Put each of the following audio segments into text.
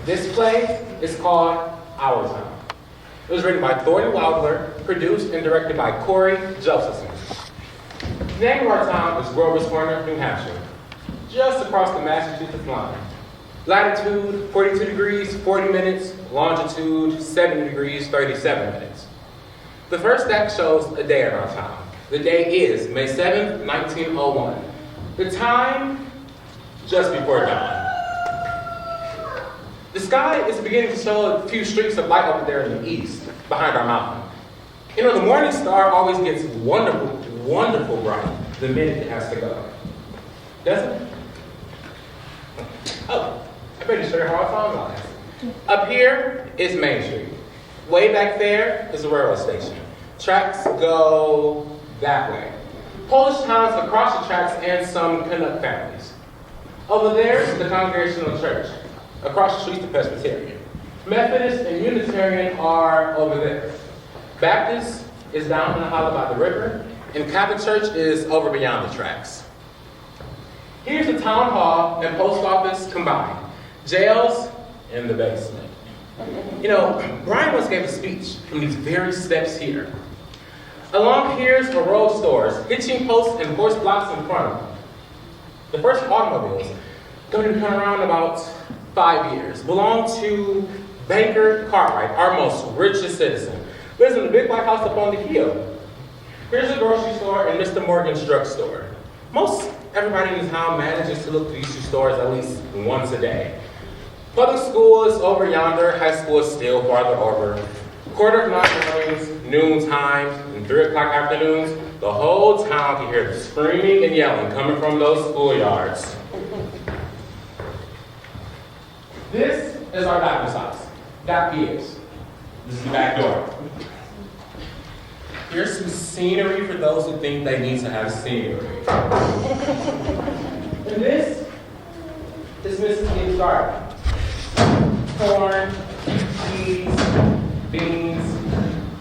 This play is called Our Town. It was written by Thornton Wilder, produced and directed by Corey Josephson. The name of our town is Grover's Corner, New Hampshire, just across the Massachusetts line. Latitude, 42 degrees, 40 minutes. Longitude, 70 degrees, 37 minutes. The first act shows a day in our town. The day is May 7th, 1901. The time, just before dawn. The sky is beginning to show a few streaks of light over there in the east, behind our mountain. You know, the morning star always gets wonderful, wonderful bright the minute it has to go. Doesn't it? Oh, I better show you how our town lies. Up here is Main Street. Way back there is the railroad station. Tracks go that way. Polish towns across the tracks and some Canuck families. Over there is the Congregational Church. Across the street, the Presbyterian. Methodist and Unitarian are over there. Baptist is down in the hollow by the river, and Catholic Church is over beyond the tracks. Here's the town hall and post office combined. Jails in the basement. You know, Brian once gave a speech from these very steps here. Along here's a row of stores, hitching posts and horse blocks in front of them. The first automobiles, going to come around about 5 years, belong to Banker Cartwright, our most richest citizen. Lives in the big white house up on the hill. Here's a grocery store and Mr. Morgan's drugstore. Most everybody in the town manages to look to these two stores at least once a day. Public school is over yonder, high school is still farther over. 9:15 mornings, noon time, and 3 o'clock afternoons, the whole town can hear the screaming and yelling coming from those schoolyards. This is our doctor's house. Doc Gibbs. This is the back door. Here's some scenery for those who think they need to have scenery. And this is Mrs. Gibbs' garden. Corn, peas, beans,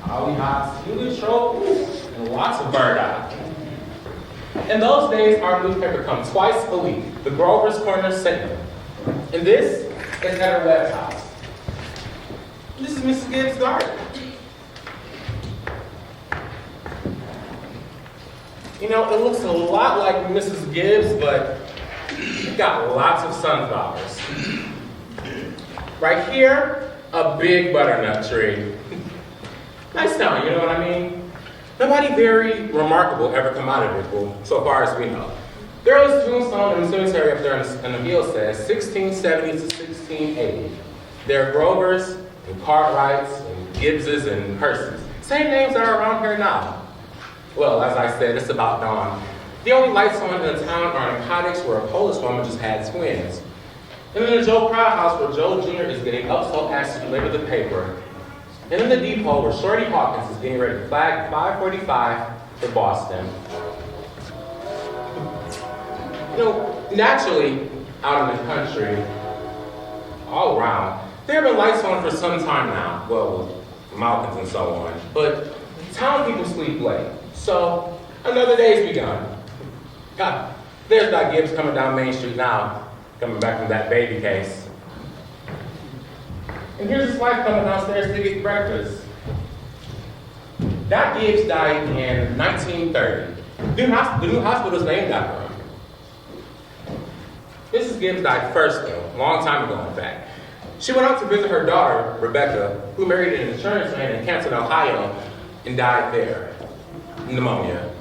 hollyhocks, heliotrope, and lots of burdock. In those days, our newspaper comes twice a week, the Grover's Corner Sentinel. And this is at her Webb's house. This is Mrs. Gibbs' garden. You know, it looks a lot like Mrs. Gibbs, but it's got lots of sunflowers. Right here, a big butternut tree. Nice town, you know what I mean? Nobody very remarkable ever come out of it, well, so far as we know. There is a tombstone in the cemetery up there in the hill says 1670 to 1680. There are Grovers and Cartwrights and Gibbses and Hearses. Same names that are around here now. Well, as I said, it's about dawn. The only lights on in the town are in cottages where a Polish woman just had twins. And in the Joe Proud house where Joe Jr. is getting up so as to deliver the paper. And in the depot where Shorty Hawkins is getting ready to flag 545 for Boston. You know, naturally, out in the country, all around, there have been lights on for some time now. Well, with mountains and so on. But town people sleep late. So, another day's begun. God, there's Doc Gibbs coming down Main Street now, coming back from that baby case. And here's his wife coming downstairs to get breakfast. Doc Gibbs died in 1930. The new hospital is named after him. Mrs. Gibbs died first, though, a long time ago, in fact. She went out to visit her daughter, Rebecca, who married an insurance man in Canton, Ohio, and died there, pneumonia.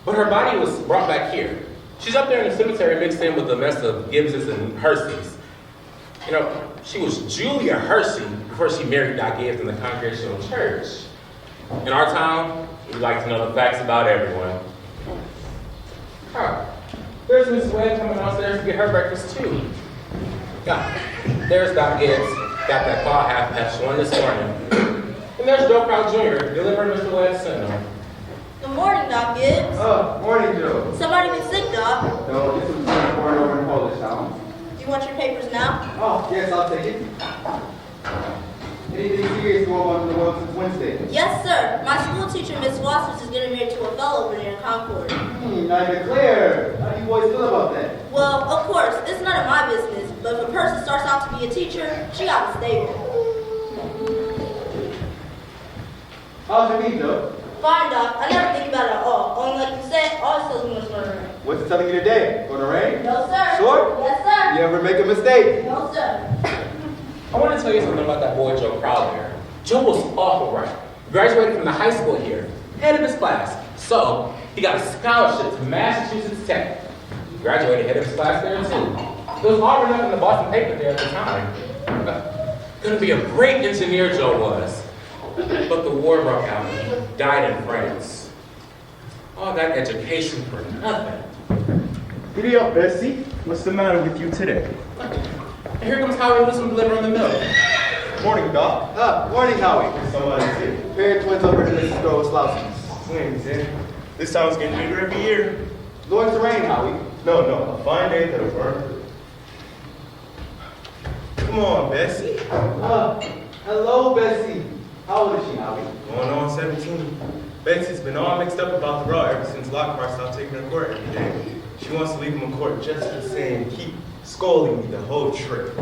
But her body was brought back here. She's up there in the cemetery mixed in with the mess of Gibbses and Herseys. You know, she was Julia Hersey before she married Doc Gibbs in the Congregational Church. In our town, we like to know the facts about everyone. Huh. There's Miss Webb coming downstairs to get her breakfast too. Yeah. There's Doc Gibbs, got that claw half-patch one this morning. And there's Joe Proud Jr., delivering Mr. Webb's Sentinel. Good morning, Doc Gibbs. Morning, Joe. Somebody been sick, Doc. No, this is born over in Polish town. Do you want your papers now? Oh, yes, I'll take it. Anything serious going on in the world since Wednesday? Yes, sir. My school teacher, Miss Wassers, is getting married to a fellow over near Concord. I declare. How do you boys feel about that? Well, of course, it's none of my business, but if a person starts out to be a teacher, she gotta stay there. How's your knee, Joe? Fine, Doc. I never think about it at all. Only like you said, always tells me what's going to rain. What's it telling you today? Gonna rain? No, sir. Sure? Yes, sir. You ever make a mistake? No, sir. I want to tell you something about that boy Joe Crowder there. Joe was awful bright. Graduated from the high school here, head of his class. So, he got a scholarship to Massachusetts Tech. He graduated head of his class there too. It was all written up in the Boston paper there at the time. Gonna be a great engineer, Joe was. But the war broke out and he died in France. All that education for nothing. Giddy up, Bessie. What's the matter with you today? And here comes Howie with some liver in the middle. Morning, Doc. Morning, Howie. Somebody sick? Pair of twins over to Mrs. Gross-Louse's. Twins, eh? This town's getting bigger every year. Going to rain, Howie. No, a fine day that'll burn through. Come on, Bessie. Hello, Bessie. How old is she, Howie? Going on 17. Bessie's been all mixed up about the raw ever since Lockhart stopped taking her to court every day. She wants to leave him in court just for saying, keep scolding me the whole trip.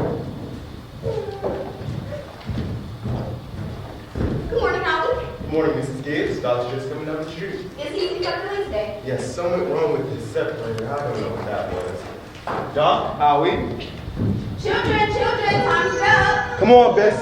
Good morning, Howie. Good morning, Mrs. Gibbs. Doc's just coming down the street. Is he Dr. Wednesday? Yes, something wrong with his separator. I don't know what that was. Doc? Howie? Children, time's up. Come on, Bessie.